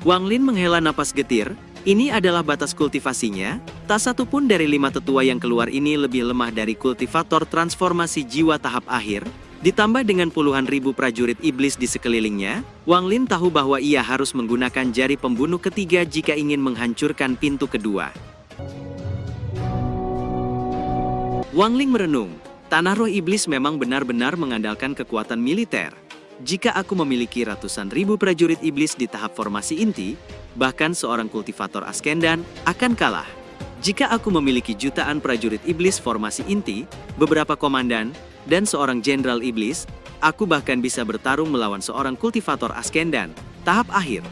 Wang Lin menghela napas getir. Ini adalah batas kultivasinya. Tak satu pun dari 5 tetua yang keluar ini lebih lemah dari kultivator transformasi jiwa tahap akhir. Ditambah dengan puluhan ribu prajurit iblis di sekelilingnya, Wang Lin tahu bahwa ia harus menggunakan jari pembunuh ketiga jika ingin menghancurkan pintu kedua. Wang Lin merenung, tanah roh iblis memang benar-benar mengandalkan kekuatan militer. Jika aku memiliki ratusan ribu prajurit iblis di tahap formasi inti, bahkan seorang kultivator Ascendan akan kalah. Jika aku memiliki jutaan prajurit iblis formasi inti, beberapa komandan, dan seorang jenderal iblis, aku bahkan bisa bertarung melawan seorang kultivator Ascendan tahap akhir.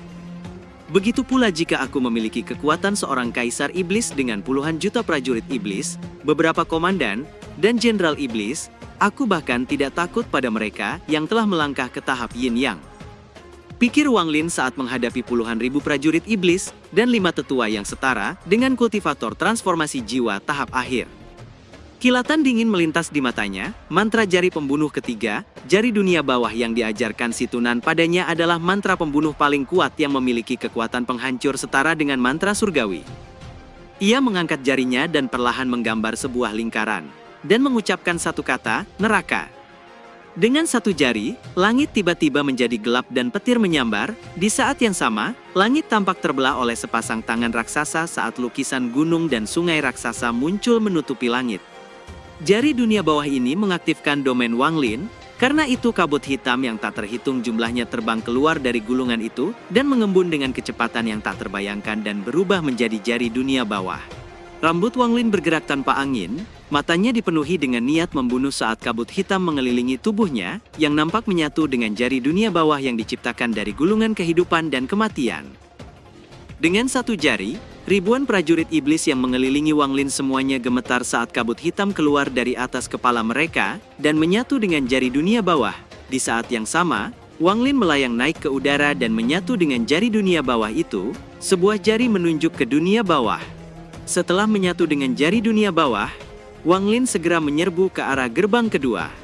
Begitu pula jika aku memiliki kekuatan seorang kaisar iblis dengan puluhan juta prajurit iblis, beberapa komandan, dan jenderal iblis, aku bahkan tidak takut pada mereka yang telah melangkah ke tahap Yin Yang. Pikir Wang Lin saat menghadapi puluhan ribu prajurit iblis dan 5 tetua yang setara dengan kultivator transformasi jiwa tahap akhir. Kilatan dingin melintas di matanya, mantra jari pembunuh ketiga, jari dunia bawah yang diajarkan si Tunan padanya adalah mantra pembunuh paling kuat yang memiliki kekuatan penghancur setara dengan mantra surgawi. Ia mengangkat jarinya dan perlahan menggambar sebuah lingkaran, dan mengucapkan satu kata, neraka. Dengan satu jari, langit tiba-tiba menjadi gelap dan petir menyambar. Di saat yang sama, langit tampak terbelah oleh sepasang tangan raksasa saat lukisan gunung dan sungai raksasa muncul menutupi langit. Jari dunia bawah ini mengaktifkan domain Wang Lin, karena itu kabut hitam yang tak terhitung jumlahnya terbang keluar dari gulungan itu dan mengembun dengan kecepatan yang tak terbayangkan dan berubah menjadi jari dunia bawah. Rambut Wang Lin bergerak tanpa angin, matanya dipenuhi dengan niat membunuh saat kabut hitam mengelilingi tubuhnya, yang nampak menyatu dengan jari dunia bawah yang diciptakan dari gulungan kehidupan dan kematian. Dengan satu jari, ribuan prajurit iblis yang mengelilingi Wang Lin semuanya gemetar saat kabut hitam keluar dari atas kepala mereka, dan menyatu dengan jari dunia bawah. Di saat yang sama, Wang Lin melayang naik ke udara dan menyatu dengan jari dunia bawah itu, sebuah jari menunjuk ke dunia bawah. Setelah menyatu dengan jari dunia bawah, Wang Lin segera menyerbu ke arah gerbang kedua.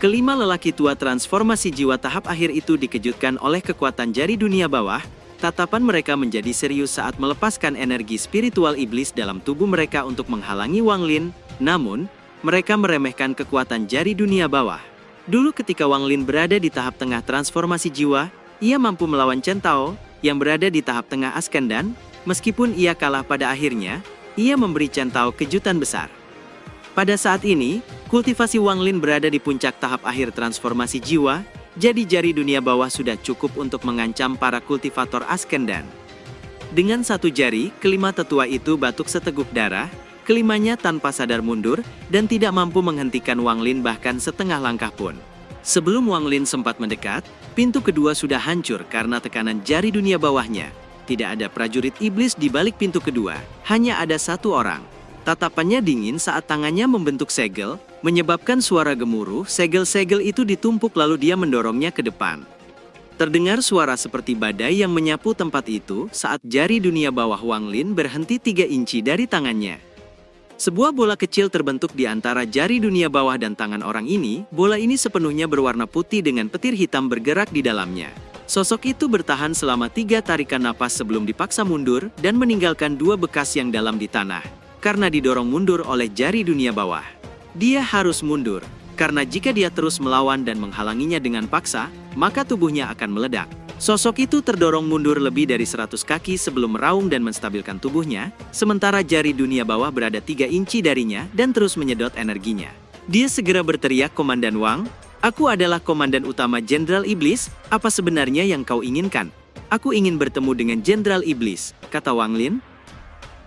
Kelima lelaki tua transformasi jiwa tahap akhir itu dikejutkan oleh kekuatan jari dunia bawah. Tatapan mereka menjadi serius saat melepaskan energi spiritual iblis dalam tubuh mereka untuk menghalangi Wang Lin, namun, mereka meremehkan kekuatan jari dunia bawah. Dulu ketika Wang Lin berada di tahap tengah transformasi jiwa, ia mampu melawan Chen Tao, yang berada di tahap tengah Ascendan. Meskipun ia kalah pada akhirnya, ia memberi Chen Tao kejutan besar. Pada saat ini, kultivasi Wang Lin berada di puncak tahap akhir transformasi jiwa, jadi jari dunia bawah sudah cukup untuk mengancam para kultivator Ascendan. Dengan satu jari, kelima tetua itu batuk seteguk darah, kelimanya tanpa sadar mundur, dan tidak mampu menghentikan Wang Lin bahkan setengah langkah pun. Sebelum Wang Lin sempat mendekat, pintu kedua sudah hancur karena tekanan jari dunia bawahnya. Tidak ada prajurit iblis di balik pintu kedua, hanya ada satu orang. Tatapannya dingin saat tangannya membentuk segel, menyebabkan suara gemuruh. Segel-segel itu ditumpuk lalu dia mendorongnya ke depan. Terdengar suara seperti badai yang menyapu tempat itu saat jari dunia bawah Wang Lin berhenti 3 inci dari tangannya. Sebuah bola kecil terbentuk di antara jari dunia bawah dan tangan orang ini. Bola ini sepenuhnya berwarna putih dengan petir hitam bergerak di dalamnya. Sosok itu bertahan selama 3 tarikan napas sebelum dipaksa mundur dan meninggalkan 2 bekas yang dalam di tanah. Karena didorong mundur oleh jari dunia bawah. Dia harus mundur, karena jika dia terus melawan dan menghalanginya dengan paksa, maka tubuhnya akan meledak. Sosok itu terdorong mundur lebih dari 100 kaki sebelum meraung dan menstabilkan tubuhnya, sementara jari dunia bawah berada 3 inci darinya dan terus menyedot energinya. Dia segera berteriak, "Komandan Wang, aku adalah komandan utama Jenderal Iblis, apa sebenarnya yang kau inginkan?" "Aku ingin bertemu dengan Jenderal Iblis," kata Wang Lin.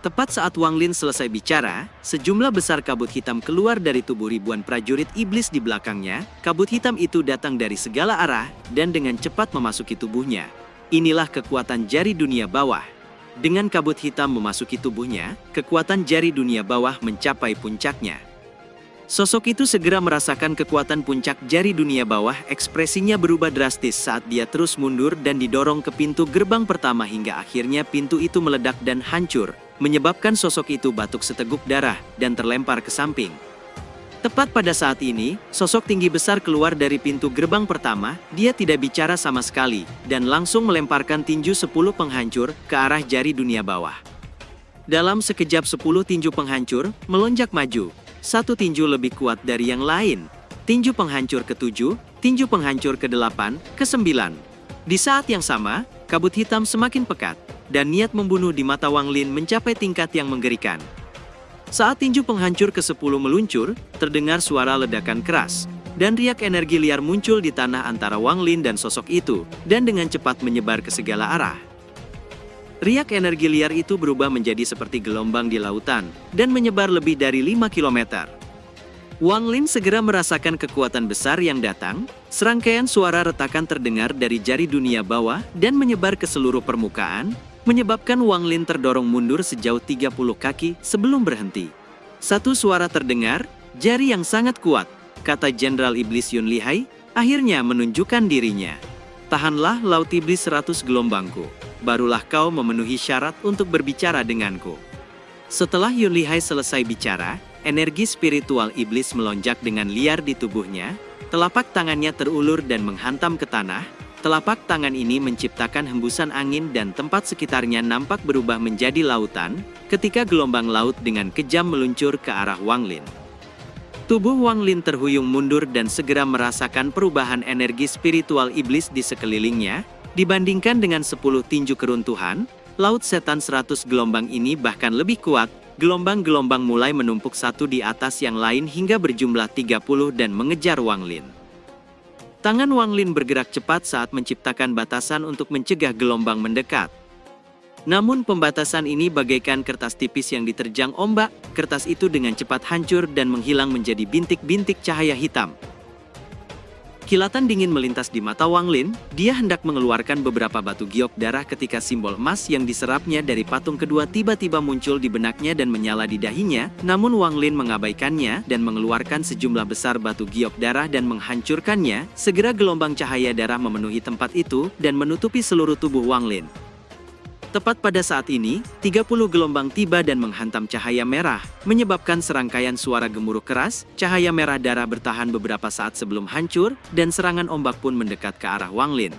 Tepat saat Wang Lin selesai bicara, sejumlah besar kabut hitam keluar dari tubuh ribuan prajurit iblis di belakangnya. Kabut hitam itu datang dari segala arah dan dengan cepat memasuki tubuhnya. Inilah kekuatan jari dunia bawah. Dengan kabut hitam memasuki tubuhnya, kekuatan jari dunia bawah mencapai puncaknya. Sosok itu segera merasakan kekuatan puncak jari dunia bawah. Ekspresinya berubah drastis saat dia terus mundur dan didorong ke pintu gerbang pertama hingga akhirnya pintu itu meledak dan hancur, menyebabkan sosok itu batuk seteguk darah dan terlempar ke samping. Tepat pada saat ini, sosok tinggi besar keluar dari pintu gerbang pertama. Dia tidak bicara sama sekali, dan langsung melemparkan tinju 10 penghancur ke arah jari dunia bawah. Dalam sekejap 10 tinju penghancur melonjak maju. Satu tinju lebih kuat dari yang lain. Tinju penghancur ke-7, tinju penghancur ke-8, ke-9. Di saat yang sama, kabut hitam semakin pekat, dan niat membunuh di mata Wang Lin mencapai tingkat yang mengerikan. Saat tinju penghancur ke-10 meluncur, terdengar suara ledakan keras, dan riak energi liar muncul di tanah antara Wang Lin dan sosok itu, dan dengan cepat menyebar ke segala arah. Riak energi liar itu berubah menjadi seperti gelombang di lautan, dan menyebar lebih dari 5 km. Wang Lin segera merasakan kekuatan besar yang datang. Serangkaian suara retakan terdengar dari jari dunia bawah dan menyebar ke seluruh permukaan, menyebabkan Wang Lin terdorong mundur sejauh 30 kaki sebelum berhenti. Satu suara terdengar, "Jari yang sangat kuat," kata Jenderal Iblis Yun Lihai, akhirnya menunjukkan dirinya. "Tahanlah Laut Iblis 100 gelombangku, barulah kau memenuhi syarat untuk berbicara denganku." Setelah Yun Lihai selesai bicara, energi spiritual iblis melonjak dengan liar di tubuhnya. Telapak tangannya terulur dan menghantam ke tanah. Telapak tangan ini menciptakan hembusan angin dan tempat sekitarnya nampak berubah menjadi lautan, ketika gelombang laut dengan kejam meluncur ke arah Wang Lin. Tubuh Wang Lin terhuyung mundur dan segera merasakan perubahan energi spiritual iblis di sekelilingnya. Dibandingkan dengan 10 tinju keruntuhan, Laut Setan 100 gelombang ini bahkan lebih kuat. Gelombang-gelombang mulai menumpuk satu di atas yang lain hingga berjumlah 30 dan mengejar Wang Lin. Tangan Wang Lin bergerak cepat saat menciptakan batasan untuk mencegah gelombang mendekat. Namun pembatasan ini bagaikan kertas tipis yang diterjang ombak. Kertas itu dengan cepat hancur dan menghilang menjadi bintik-bintik cahaya hitam. Kilatan dingin melintas di mata Wang Lin. Dia hendak mengeluarkan beberapa batu giok darah ketika simbol emas yang diserapnya dari patung kedua tiba-tiba muncul di benaknya dan menyala di dahinya. Namun Wang Lin mengabaikannya dan mengeluarkan sejumlah besar batu giok darah dan menghancurkannya. Segera gelombang cahaya darah memenuhi tempat itu dan menutupi seluruh tubuh Wang Lin. Tepat pada saat ini, 30 gelombang tiba dan menghantam cahaya merah, menyebabkan serangkaian suara gemuruh keras. Cahaya merah darah bertahan beberapa saat sebelum hancur, dan serangan ombak pun mendekat ke arah Wang Lin.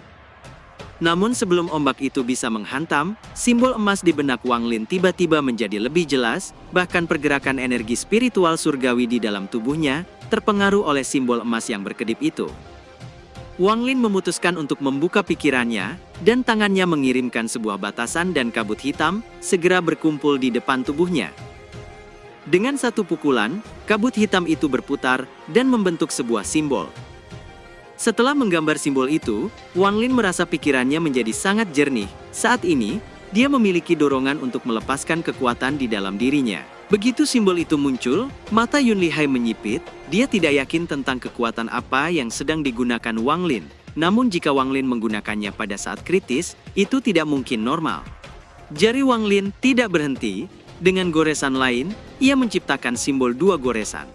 Namun sebelum ombak itu bisa menghantam, simbol emas di benak Wang Lin tiba-tiba menjadi lebih jelas, bahkan pergerakan energi spiritual surgawi di dalam tubuhnya, terpengaruh oleh simbol emas yang berkedip itu. Wang Lin memutuskan untuk membuka pikirannya, dan tangannya mengirimkan sebuah batasan dan kabut hitam, segera berkumpul di depan tubuhnya. Dengan satu pukulan, kabut hitam itu berputar, dan membentuk sebuah simbol. Setelah menggambar simbol itu, Wang Lin merasa pikirannya menjadi sangat jernih. Saat ini, dia memiliki dorongan untuk melepaskan kekuatan di dalam dirinya. Begitu simbol itu muncul, mata Yun Lihai menyipit. Dia tidak yakin tentang kekuatan apa yang sedang digunakan Wang Lin. Namun jika Wang Lin menggunakannya pada saat kritis, itu tidak mungkin normal. Jari Wang Lin tidak berhenti. Dengan goresan lain, ia menciptakan simbol 2 goresan.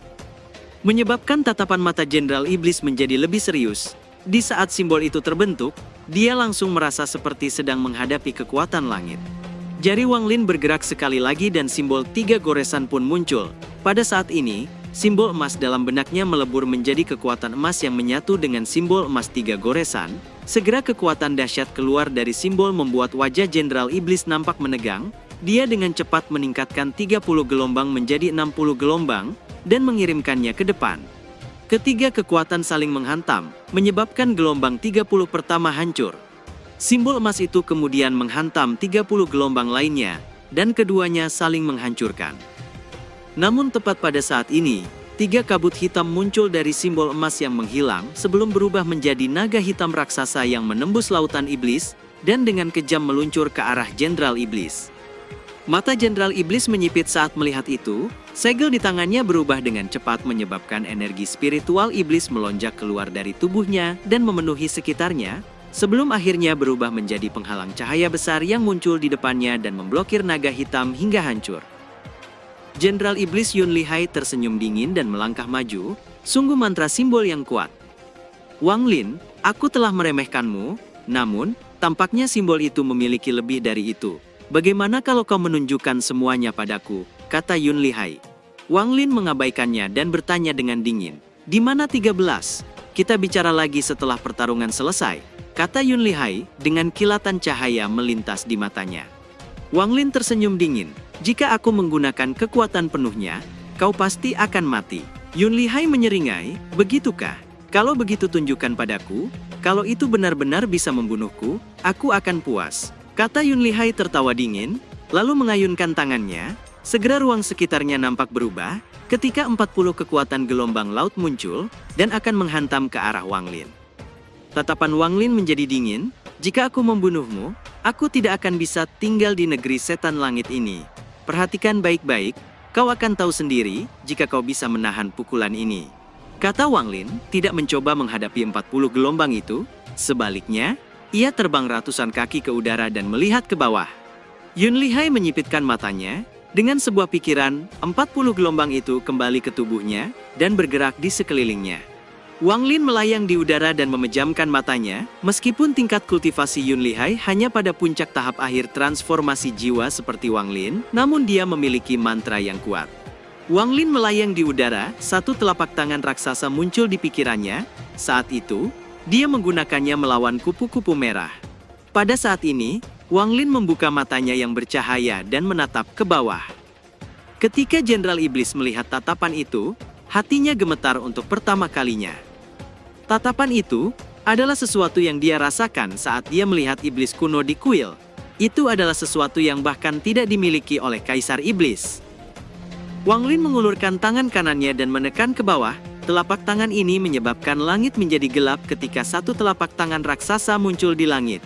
Menyebabkan tatapan mata Jenderal Iblis menjadi lebih serius. Di saat simbol itu terbentuk, dia langsung merasa seperti sedang menghadapi kekuatan langit. Jari Wang Lin bergerak sekali lagi dan simbol 3 goresan pun muncul. Pada saat ini, simbol emas dalam benaknya melebur menjadi kekuatan emas yang menyatu dengan simbol emas 3 goresan. Segera kekuatan dahsyat keluar dari simbol membuat wajah Jenderal Iblis nampak menegang. Dia dengan cepat meningkatkan 30 gelombang menjadi 60 gelombang, dan mengirimkannya ke depan. Ketiga kekuatan saling menghantam, menyebabkan gelombang 30 pertama hancur. Simbol emas itu kemudian menghantam 30 gelombang lainnya, dan keduanya saling menghancurkan. Namun tepat pada saat ini, 3 kabut hitam muncul dari simbol emas yang menghilang sebelum berubah menjadi naga hitam raksasa yang menembus lautan iblis, dan dengan kejam meluncur ke arah Jenderal Iblis. Mata Jenderal Iblis menyipit saat melihat itu. Segel di tangannya berubah dengan cepat menyebabkan energi spiritual iblis melonjak keluar dari tubuhnya dan memenuhi sekitarnya, sebelum akhirnya berubah menjadi penghalang cahaya besar yang muncul di depannya dan memblokir naga hitam hingga hancur. Jenderal Iblis Yun Lihai tersenyum dingin dan melangkah maju, sungguh mantra simbol yang kuat. Wang Lin, aku telah meremehkanmu, namun, tampaknya simbol itu memiliki lebih dari itu. Bagaimana kalau kau menunjukkan semuanya padaku, kata Yun Lihai. Wang Lin mengabaikannya dan bertanya dengan dingin. Di mana 13? Kita bicara lagi setelah pertarungan selesai, kata Yun Lihai dengan kilatan cahaya melintas di matanya. Wang Lin tersenyum dingin. Jika aku menggunakan kekuatan penuhnya, kau pasti akan mati. Yun Lihai menyeringai, begitukah? Kalau begitu tunjukkan padaku, kalau itu benar-benar bisa membunuhku, aku akan puas. Kata Yun Lihai tertawa dingin, lalu mengayunkan tangannya. Segera ruang sekitarnya nampak berubah, ketika 40 kekuatan gelombang laut muncul, dan akan menghantam ke arah Wang Lin. Tatapan Wang Lin menjadi dingin, jika aku membunuhmu, aku tidak akan bisa tinggal di negeri setan langit ini. Perhatikan baik-baik, kau akan tahu sendiri jika kau bisa menahan pukulan ini. Kata Wang Lin, tidak mencoba menghadapi 40 gelombang itu, sebaliknya, ia terbang ratusan kaki ke udara dan melihat ke bawah. Yun Lihai menyipitkan matanya, dengan sebuah pikiran, 40 gelombang itu kembali ke tubuhnya, dan bergerak di sekelilingnya. Wang Lin melayang di udara dan memejamkan matanya, meskipun tingkat kultivasi Yun Lihai hanya pada puncak tahap akhir transformasi jiwa seperti Wang Lin, namun dia memiliki mantra yang kuat. Wang Lin melayang di udara, satu telapak tangan raksasa muncul di pikirannya. Saat itu, dia menggunakannya melawan kupu-kupu merah. Pada saat ini, Wang Lin membuka matanya yang bercahaya dan menatap ke bawah. Ketika Jenderal Iblis melihat tatapan itu, hatinya gemetar untuk pertama kalinya. Tatapan itu adalah sesuatu yang dia rasakan saat dia melihat iblis kuno di kuil. Itu adalah sesuatu yang bahkan tidak dimiliki oleh Kaisar Iblis. Wang Lin mengulurkan tangan kanannya dan menekan ke bawah. Telapak tangan ini menyebabkan langit menjadi gelap ketika satu telapak tangan raksasa muncul di langit.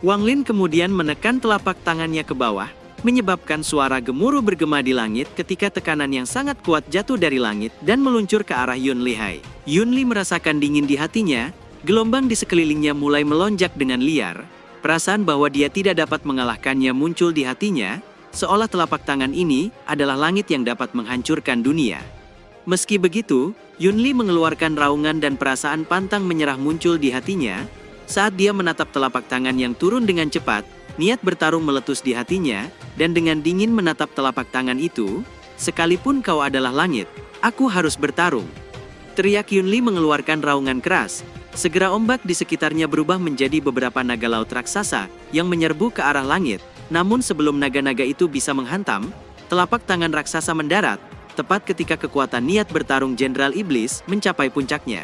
Wang Lin kemudian menekan telapak tangannya ke bawah, menyebabkan suara gemuruh bergema di langit ketika tekanan yang sangat kuat jatuh dari langit dan meluncur ke arah Yun Lihai. Yun Li merasakan dingin di hatinya, gelombang di sekelilingnya mulai melonjak dengan liar. Perasaan bahwa dia tidak dapat mengalahkannya muncul di hatinya, seolah telapak tangan ini adalah langit yang dapat menghancurkan dunia. Meski begitu, Yun Li mengeluarkan raungan dan perasaan pantang menyerah muncul di hatinya. Saat dia menatap telapak tangan yang turun dengan cepat, niat bertarung meletus di hatinya, dan dengan dingin menatap telapak tangan itu, sekalipun kau adalah langit, aku harus bertarung. Teriak Yun Li mengeluarkan raungan keras. Segera ombak di sekitarnya berubah menjadi beberapa naga laut raksasa yang menyerbu ke arah langit. Namun sebelum naga-naga itu bisa menghantam, telapak tangan raksasa mendarat, tepat ketika kekuatan niat bertarung Jenderal Iblis mencapai puncaknya.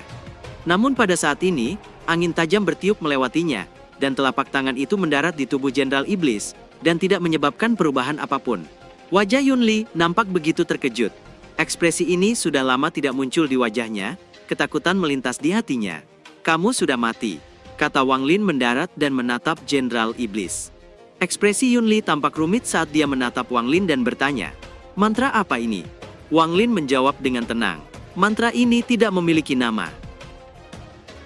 Namun pada saat ini, angin tajam bertiup melewatinya, dan telapak tangan itu mendarat di tubuh Jenderal Iblis, dan tidak menyebabkan perubahan apapun. Wajah Yun Li nampak begitu terkejut. Ekspresi ini sudah lama tidak muncul di wajahnya, ketakutan melintas di hatinya. Kamu sudah mati, kata Wang Lin mendarat dan menatap Jenderal Iblis. Ekspresi Yun Li tampak rumit saat dia menatap Wang Lin dan bertanya, mantra apa ini? Wang Lin menjawab dengan tenang, mantra ini tidak memiliki nama.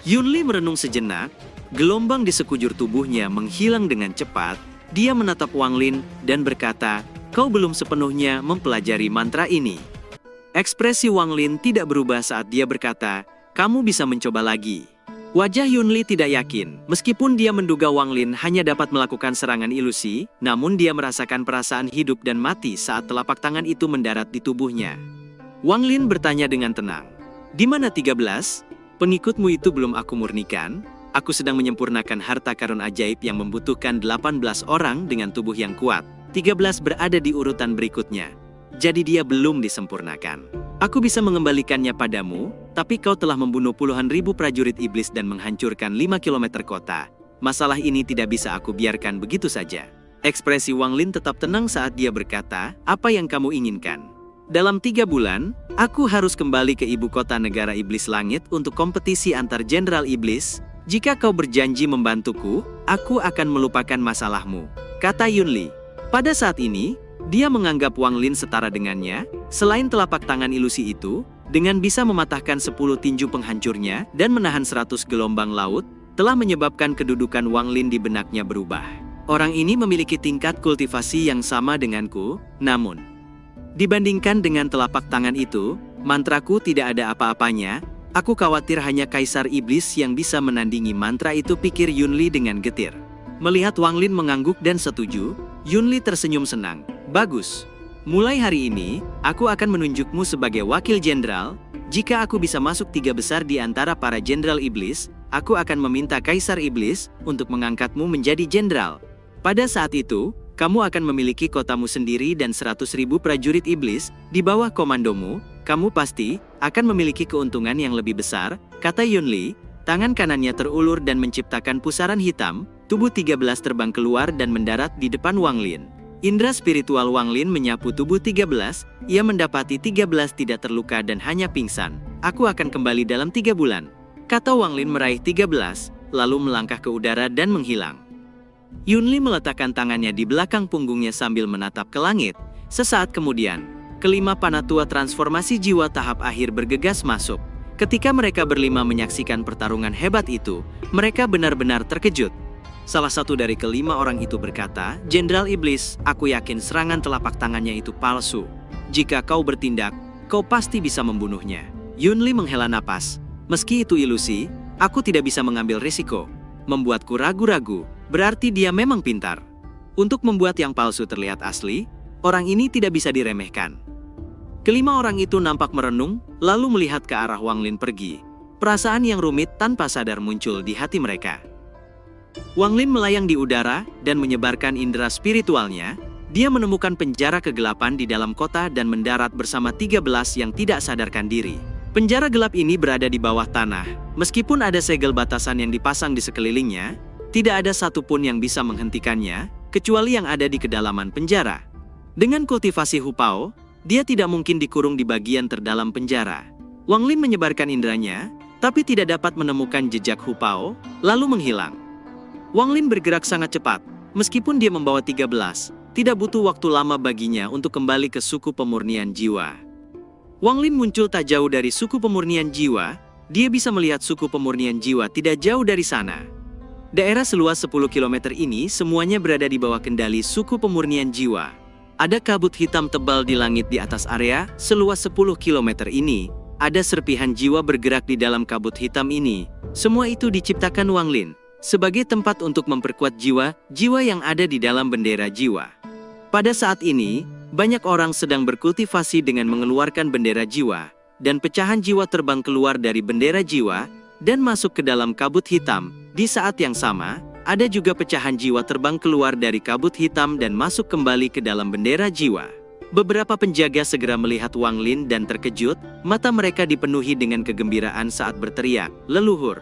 Yun Li merenung sejenak, gelombang di sekujur tubuhnya menghilang dengan cepat. Dia menatap Wang Lin dan berkata, kau belum sepenuhnya mempelajari mantra ini. Ekspresi Wang Lin tidak berubah saat dia berkata, kamu bisa mencoba lagi. Wajah Yun Li tidak yakin, meskipun dia menduga Wang Lin hanya dapat melakukan serangan ilusi, namun dia merasakan perasaan hidup dan mati saat telapak tangan itu mendarat di tubuhnya. Wang Lin bertanya dengan tenang, di mana 13? Pengikutmu itu belum aku murnikan, aku sedang menyempurnakan harta karun ajaib yang membutuhkan 18 orang dengan tubuh yang kuat. 13 berada di urutan berikutnya. Jadi dia belum disempurnakan. Aku bisa mengembalikannya padamu, tapi kau telah membunuh puluhan ribu prajurit iblis dan menghancurkan 5 km kota. Masalah ini tidak bisa aku biarkan begitu saja. Ekspresi Wang Lin tetap tenang saat dia berkata, apa yang kamu inginkan? Dalam 3 bulan, aku harus kembali ke ibu kota negara iblis langit untuk kompetisi antar Jenderal Iblis. Jika kau berjanji membantuku, aku akan melupakan masalahmu, kata Yun Li. Pada saat ini, dia menganggap Wang Lin setara dengannya. Selain telapak tangan ilusi itu, dengan bisa mematahkan 10 tinju penghancurnya dan menahan 100 gelombang laut, telah menyebabkan kedudukan Wang Lin di benaknya berubah. Orang ini memiliki tingkat kultivasi yang sama denganku, namun dibandingkan dengan telapak tangan itu, mantraku tidak ada apa-apanya. Aku khawatir hanya Kaisar Iblis yang bisa menandingi mantra itu, pikir Yun Li dengan getir. Melihat Wang Lin mengangguk dan setuju, Yun Li tersenyum senang. Bagus. Mulai hari ini, aku akan menunjukmu sebagai wakil jenderal. Jika aku bisa masuk 3 besar di antara para jenderal iblis, aku akan meminta Kaisar Iblis untuk mengangkatmu menjadi jenderal. Pada saat itu, kamu akan memiliki kotamu sendiri dan 100.000 prajurit iblis di bawah komandomu. Kamu pasti akan memiliki keuntungan yang lebih besar, kata Yunli. Tangan kanannya terulur dan menciptakan pusaran hitam. Tubuh 13 terbang keluar dan mendarat di depan Wang Lin. Indra spiritual Wang Lin menyapu tubuh 13, ia mendapati 13 tidak terluka dan hanya pingsan. Aku akan kembali dalam 3 bulan, kata Wang Lin meraih 13, lalu melangkah ke udara dan menghilang. Yunli meletakkan tangannya di belakang punggungnya sambil menatap ke langit. Sesaat kemudian, kelima panatua transformasi jiwa tahap akhir bergegas masuk. Ketika mereka berlima menyaksikan pertarungan hebat itu, mereka benar-benar terkejut. Salah satu dari kelima orang itu berkata, "Jenderal Iblis, aku yakin serangan telapak tangannya itu palsu. Jika kau bertindak, kau pasti bisa membunuhnya." Yunli menghela napas. Meski itu ilusi, aku tidak bisa mengambil risiko. Membuatku ragu-ragu, berarti dia memang pintar. Untuk membuat yang palsu terlihat asli, orang ini tidak bisa diremehkan. Kelima orang itu nampak merenung, lalu melihat ke arah Wang Lin pergi. Perasaan yang rumit tanpa sadar muncul di hati mereka. Wang Lin melayang di udara dan menyebarkan indera spiritualnya. Dia menemukan penjara kegelapan di dalam kota dan mendarat bersama 13 yang tidak sadarkan diri. Penjara gelap ini berada di bawah tanah. Meskipun ada segel batasan yang dipasang di sekelilingnya, tidak ada satupun yang bisa menghentikannya, kecuali yang ada di kedalaman penjara. Dengan kultivasi Hupao, dia tidak mungkin dikurung di bagian terdalam penjara. Wang Lin menyebarkan inderanya, tapi tidak dapat menemukan jejak Hupao, lalu menghilang. Wang Lin bergerak sangat cepat. Meskipun dia membawa 13, tidak butuh waktu lama baginya untuk kembali ke suku pemurnian jiwa. Wang Lin muncul tak jauh dari suku pemurnian jiwa. Dia bisa melihat suku pemurnian jiwa tidak jauh dari sana. Daerah seluas 10 km ini semuanya berada di bawah kendali suku pemurnian jiwa. Ada kabut hitam tebal di langit di atas area seluas 10 km ini. Ada serpihan jiwa bergerak di dalam kabut hitam ini. Semua itu diciptakan Wang Lin sebagai tempat untuk memperkuat jiwa yang ada di dalam bendera jiwa. Pada saat ini, banyak orang sedang berkultivasi dengan mengeluarkan bendera jiwa, dan pecahan jiwa terbang keluar dari bendera jiwa dan masuk ke dalam kabut hitam. Di saat yang sama, ada juga pecahan jiwa terbang keluar dari kabut hitam dan masuk kembali ke dalam bendera jiwa. Beberapa penjaga segera melihat Wang Lin dan terkejut, mata mereka dipenuhi dengan kegembiraan saat berteriak, "Leluhur!"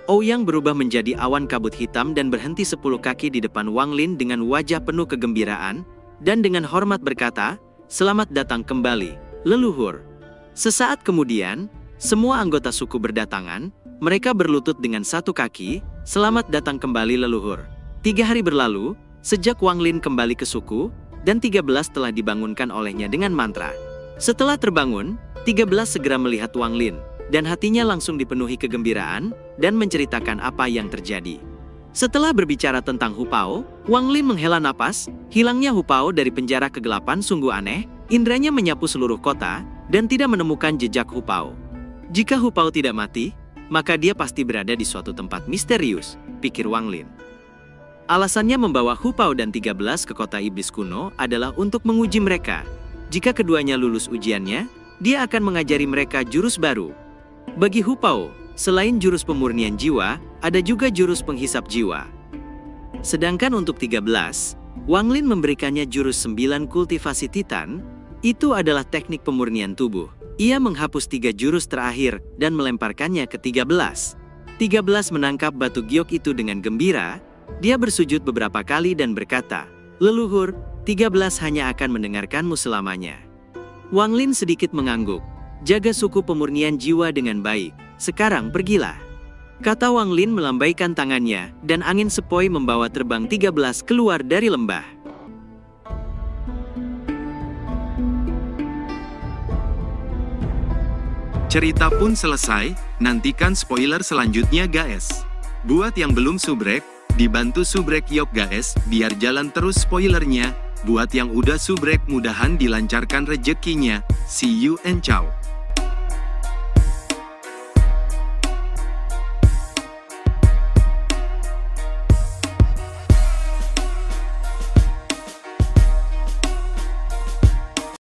Ouyang berubah menjadi awan kabut hitam dan berhenti 10 kaki di depan Wang Lin dengan wajah penuh kegembiraan, dan dengan hormat berkata, "Selamat datang kembali, leluhur." Sesaat kemudian, semua anggota suku berdatangan, mereka berlutut dengan satu kaki, "Selamat datang kembali leluhur." 3 hari berlalu, sejak Wang Lin kembali ke suku, dan 13 telah dibangunkan olehnya dengan mantra. Setelah terbangun, 13 segera melihat Wang Lin, dan hatinya langsung dipenuhi kegembiraan, dan menceritakan apa yang terjadi. Setelah berbicara tentang Hupao, Wang Lin menghela napas. Hilangnya Hupao dari penjara kegelapan sungguh aneh. Indranya menyapu seluruh kota, dan tidak menemukan jejak Hupao. Jika Hupao tidak mati, maka dia pasti berada di suatu tempat misterius, pikir Wang Lin. Alasannya membawa Hupao dan 13 ke kota iblis kuno adalah untuk menguji mereka. Jika keduanya lulus ujiannya, dia akan mengajari mereka jurus baru. Bagi Hupao, selain jurus pemurnian jiwa, ada juga jurus penghisap jiwa. Sedangkan untuk 13, Wang Lin memberikannya jurus 9 kultivasi Titan. Itu adalah teknik pemurnian tubuh. Ia menghapus 3 jurus terakhir dan melemparkannya ke 13. 13 menangkap batu giok itu dengan gembira. Dia bersujud beberapa kali dan berkata, "Leluhur, 13 hanya akan mendengarkanmu selamanya." Wang Lin sedikit mengangguk. "Jaga suku pemurnian jiwa dengan baik. Sekarang pergilah," kata Wang Lin melambaikan tangannya, dan angin sepoi membawa terbang 13 keluar dari lembah. Cerita pun selesai, nantikan spoiler selanjutnya guys. Buat yang belum subrek, dibantu subrek yok guys, biar jalan terus spoilernya. Buat yang udah subrek mudahan dilancarkan rezekinya. See you and ciao.